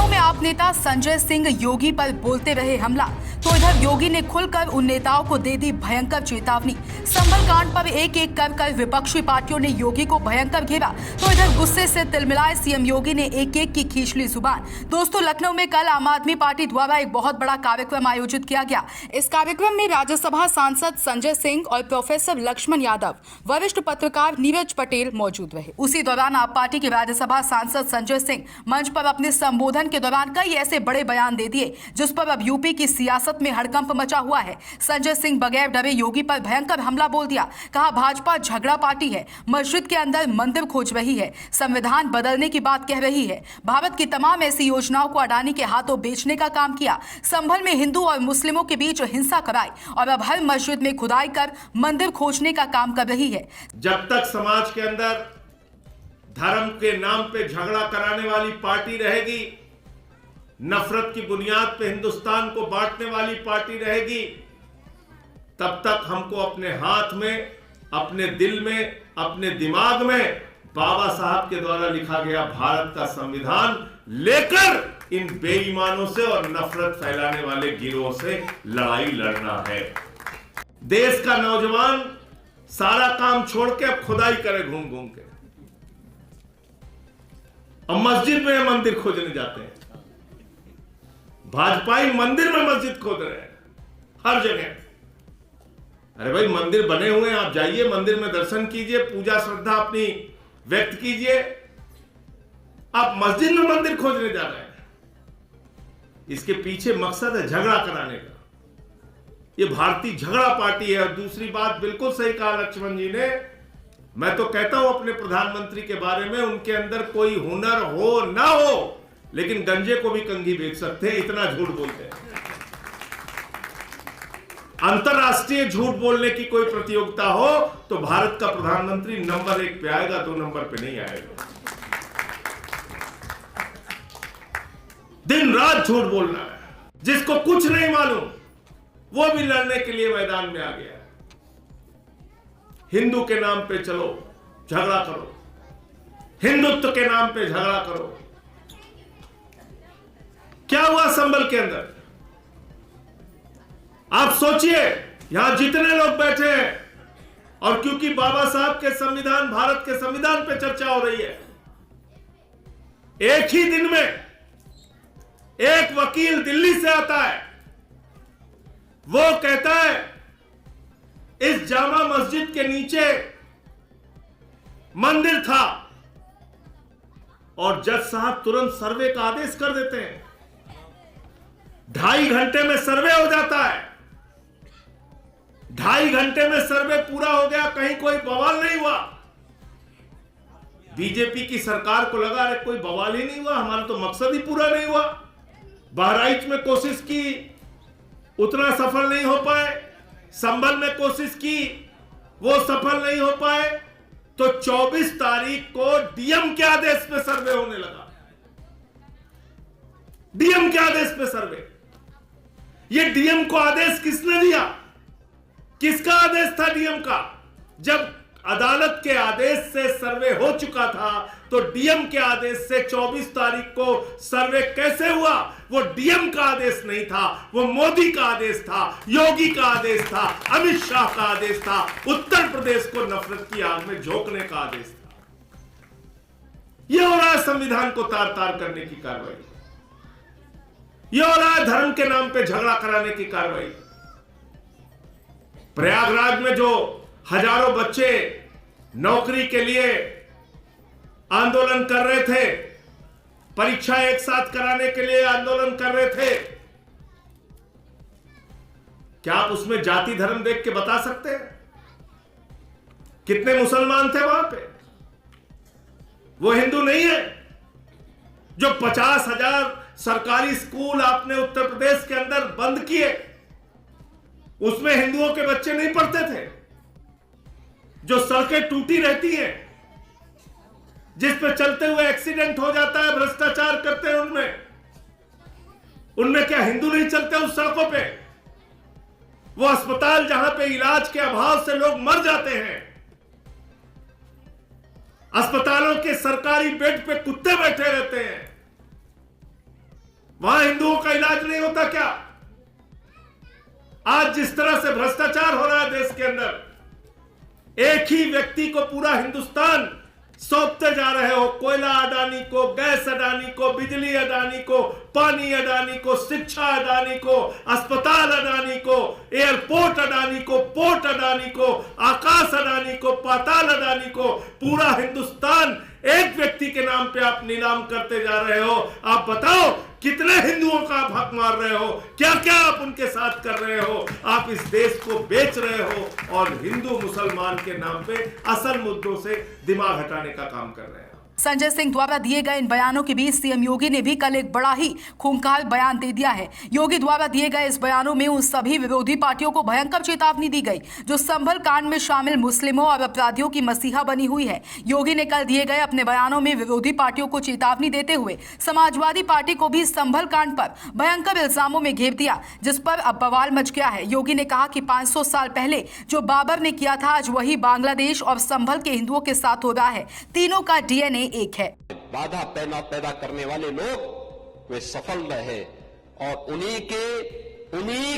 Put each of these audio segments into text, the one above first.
लखनऊ में आप नेता संजय सिंह योगी पर बोलते रहे हमला, तो इधर योगी ने खुलकर उन नेताओं को दे दी भयंकर चेतावनी। संभल कांड पर एक एक कर विपक्षी पार्टियों ने योगी को भयंकर घेरा, तो इधर गुस्से से तिलमिलाए सीएम योगी ने एक एक की खींच ली जुबान। दोस्तों, लखनऊ में कल आम आदमी पार्टी द्वारा एक बहुत बड़ा कार्यक्रम आयोजित किया गया। इस कार्यक्रम में राज्यसभा सांसद संजय सिंह और प्रोफेसर लक्ष्मण यादव, वरिष्ठ पत्रकार नीरज पटेल मौजूद रहे। उसी दौरान आप पार्टी के राज्यसभा सांसद संजय सिंह मंच पर अपने संबोधन के दौरान कई ऐसे बड़े बयान दे दिए जिस पर अब यूपी की सियासत में हड़कंप मचा हुआ है। संजय सिंह बगैर डरे योगी पर भयंकर हमला बोल दिया। कहा, भाजपा झगड़ा पार्टी है, मस्जिद के अंदर मंदिर खोज रही है, संविधान बदलने की बात कह रही है। भारत की तमाम ऐसी योजनाओं को अडानी के हाथों बेचने का काम किया। संभल में हिंदू और मुस्लिमों के बीच हिंसा कराई और अब हर मस्जिद में खुदाई कर मंदिर खोजने का काम कर रही है। जब तक समाज के अंदर धर्म के नाम पे झगड़ा कराने वाली पार्टी रहेगी, नफरत की बुनियाद पे हिंदुस्तान को बांटने वाली पार्टी रहेगी, तब तक हमको अपने हाथ में, अपने दिल में, अपने दिमाग में बाबा साहब के द्वारा लिखा गया भारत का संविधान लेकर इन बेईमानों से और नफरत फैलाने वाले गिरोह से लड़ाई लड़ना है। देश का नौजवान सारा काम छोड़ के अब खुदाई करे घूम घूम के, अब मस्जिद में मंदिर खोजने जाते हैं। भाजपाई मंदिर में मस्जिद खोद रहे हैं हर जगह। अरे भाई, मंदिर बने हुए हैं, आप जाइए मंदिर में दर्शन कीजिए, पूजा श्रद्धा अपनी व्यक्त कीजिए। आप मस्जिद में मंदिर खोजने जा रहे हैं, इसके पीछे मकसद है झगड़ा कराने का। ये भारतीय झगड़ा पार्टी है। और दूसरी बात, बिल्कुल सही कहा लक्ष्मण जी ने, मैं तो कहता हूं अपने प्रधानमंत्री के बारे में, उनके अंदर कोई हुनर हो ना हो, लेकिन गंजे को भी कंघी बेच सकते हैं, इतना झूठ बोलते हैं। अंतरराष्ट्रीय झूठ बोलने की कोई प्रतियोगिता हो तो भारत का प्रधानमंत्री नंबर 1 पे आएगा, 2 नंबर पे नहीं आएगा। दिन रात झूठ बोलना है। जिसको कुछ नहीं मालूम वो भी लड़ने के लिए मैदान में आ गया। हिंदू के नाम पे चलो झगड़ा करो, हिंदुत्व के नाम पे झगड़ा करो। क्या हुआ संभल के अंदर? आप सोचिए, यहां जितने लोग बैठे हैं, और क्योंकि बाबा साहब के संविधान, भारत के संविधान पे चर्चा हो रही है, एक ही दिन में एक वकील दिल्ली से आता है, वो कहता है इस जामा मस्जिद के नीचे मंदिर था, और जज साहब तुरंत सर्वे का आदेश कर देते हैं। 2.5 घंटे में सर्वे हो जाता है। 2.5 घंटे में सर्वे पूरा हो गया, कहीं कोई बवाल नहीं हुआ। बीजेपी की सरकार को लगा अरे कोई बवाल ही नहीं हुआ, हमारा तो मकसद ही पूरा नहीं हुआ। बहराइच में कोशिश की, उतना सफल नहीं हो पाए। संभल में कोशिश की, वो सफल नहीं हो पाए। तो 24 तारीख को डीएम के आदेश पे सर्वे होने लगा। डीएम के आदेश पे सर्वे। ये डीएम को आदेश किसने दिया? किसका आदेश था डीएम का? जब अदालत के आदेश से सर्वे हो चुका था तो डीएम के आदेश से 24 तारीख को सर्वे कैसे हुआ? वो डीएम का आदेश नहीं था, वो मोदी का आदेश था, योगी का आदेश था, अमित शाह का आदेश था, उत्तर प्रदेश को नफरत की आग में झोंकने का आदेश था। यह हो रहा है संविधान को तार तार करने की कार्रवाई। यह हो रहा है धर्म के नाम पे झगड़ा कराने की कार्रवाई। प्रयागराज में जो हजारों बच्चे नौकरी के लिए आंदोलन कर रहे थे, परीक्षा एक साथ कराने के लिए आंदोलन कर रहे थे, क्या आप उसमें जाति धर्म देख के बता सकते हैं कितने मुसलमान थे वहां पे? वो हिंदू नहीं है। जो 50,000 सरकारी स्कूल आपने उत्तर प्रदेश के अंदर बंद किए, उसमें हिंदुओं के बच्चे नहीं पढ़ते थे। जो सड़कें टूटी रहती हैं, जिस पे चलते हुए एक्सीडेंट हो जाता है, भ्रष्टाचार करते हैं उनमें क्या हिंदू नहीं चलते उस सड़कों पे? वो अस्पताल जहां पे इलाज के अभाव से लोग मर जाते हैं, अस्पतालों के सरकारी बेड पे कुत्ते बैठे रहते हैं, वहां हिंदुओं का इलाज नहीं होता क्या? आज जिस तरह से भ्रष्टाचार हो रहा है देश के अंदर, एक ही व्यक्ति को पूरा हिंदुस्तान सौंपते जा रहे हो। कोयला अडानी को, गैस अडानी को, बिजली अडानी को, पानी अडानी को, शिक्षा अडानी को, अस्पताल अडानी को, एयरपोर्ट अडानी को, पोर्ट अडानी को, आकाश अडानी को, पाताल अडानी को, पूरा हिंदुस्तान एक व्यक्ति के नाम पे आप नीलाम करते जा रहे हो। आप बताओ कितने हिंदुओं का आप हक मार रहे हो? क्या क्या आप उनके साथ कर रहे हो? आप इस देश को बेच रहे हो और हिंदू मुसलमान के नाम पे असल मुद्दों से दिमाग हटाने का काम कर रहे हैं। संजय सिंह द्वारा दिए गए इन बयानों के बीच सीएम योगी ने भी कल एक बड़ा ही खूंखार बयान दे दिया है। योगी द्वारा दिए गए इस बयानों में उन सभी विरोधी पार्टियों को भयंकर चेतावनी दी गई जो संभल कांड में शामिल मुस्लिमों और अपराधियों की मसीहा बनी हुई है। योगी ने कल दिए गए अपने बयानों में विरोधी पार्टियों को चेतावनी देते हुए समाजवादी पार्टी को भी संभल कांड पर भयंकर इल्जामों में घेर दिया, जिस पर अब बवाल मच गया है। योगी ने कहा कि 500 साल पहले जो बाबर ने किया था, आज वही बांग्लादेश और संभल के हिंदुओं के साथ हो रहा है। तीनों का डीएनए एक है। बाधा पैदा करने वाले लोग वे सफल रहे और उन्हीं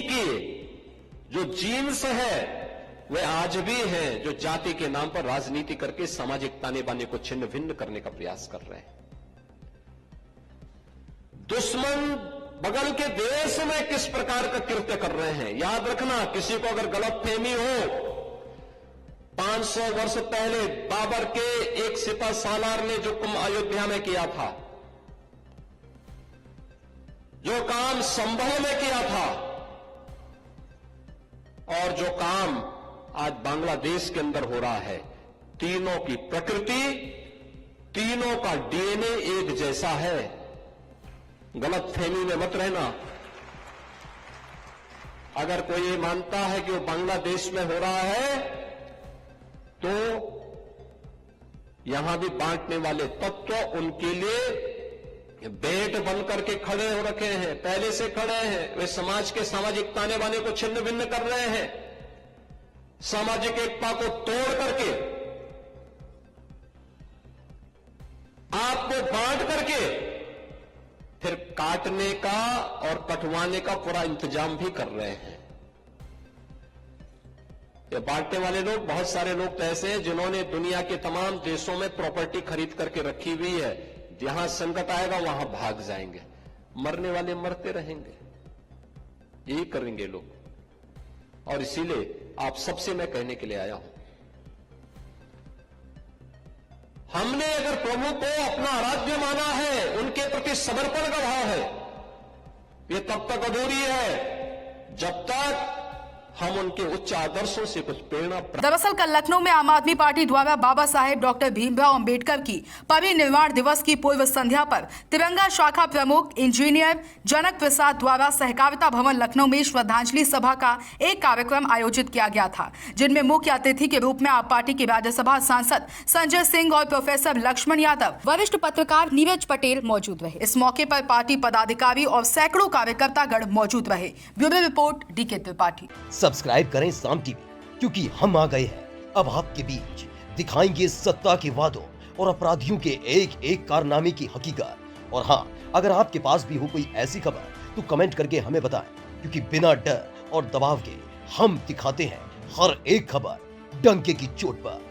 की जो जीन्स है वे आज भी हैं, जो जाति के नाम पर राजनीति करके सामाजिक ताने बाने को छिन्न भिन्न करने का प्रयास कर रहे हैं। दुश्मन बगल के देश में किस प्रकार का कृत्य कर रहे हैं, याद रखना। किसी को अगर गलतफहमी हो, 500 वर्ष पहले बाबर के एक सिपह सालार ने जो काम अयोध्या में किया था, जो काम संभल में किया था, और जो काम आज बांग्लादेश के अंदर हो रहा है, तीनों की प्रकृति, तीनों का डीएनए एक जैसा है। गलतफहमी में मत रहना। अगर कोई ये मानता है कि वो बांग्लादेश में हो रहा है, तो यहां भी बांटने वाले तत्व उनके लिए बेट बन करके खड़े हो रखे हैं, पहले से खड़े हैं। वे समाज के सामाजिक ताने बाने को छिन्न भिन्न कर रहे हैं, सामाजिक एकता को तोड़ करके, आपको बांट करके फिर काटने का और कटवाने का पूरा इंतजाम भी कर रहे हैं। ये बांटने वाले लोग, बहुत सारे लोग तो ऐसे हैं जिन्होंने दुनिया के तमाम देशों में प्रॉपर्टी खरीद करके रखी हुई है। जहां संकट आएगा वहां भाग जाएंगे, मरने वाले मरते रहेंगे, यही करेंगे लोग। और इसीलिए आप सबसे मैं कहने के लिए आया हूं, हमने अगर प्रभु को अपना आराध्य माना है, उनके प्रति समर्पण का भाव है, ये तब तक अधूरी है जब तक हम उनके उच्च आदर्शों से कुछ प्रेरणा। दरअसल कल लखनऊ में आम आदमी पार्टी द्वारा बाबा साहेब डॉक्टर भीमराव अंबेडकर की परिनिर्वाण दिवस की पूर्व संध्या पर तिरंगा शाखा प्रमुख इंजीनियर जनक प्रसाद द्वारा सहकारिता भवन लखनऊ में श्रद्धांजलि सभा का एक कार्यक्रम आयोजित किया गया था, जिनमें मुख्य अतिथि के रूप में आप पार्टी के राज्यसभा सांसद संजय सिंह और प्रोफेसर लक्ष्मण यादव, वरिष्ठ पत्रकार नीरज पटेल मौजूद रहे। इस मौके पर पार्टी पदाधिकारी और सैकड़ों कार्यकर्तागण मौजूद रहे। Bureau report DK Tripathi. Subscribe करें साम टीवी, क्योंकि हम आ गए हैं अब आपके बीच, दिखाएंगे सत्ता के वादों और अपराधियों के एक एक कारनामे की हकीकत। और हाँ, अगर आपके पास भी हो कोई ऐसी खबर तो कमेंट करके हमें बताएं, क्योंकि बिना डर और दबाव के हम दिखाते हैं हर एक खबर डंके की चोट पर।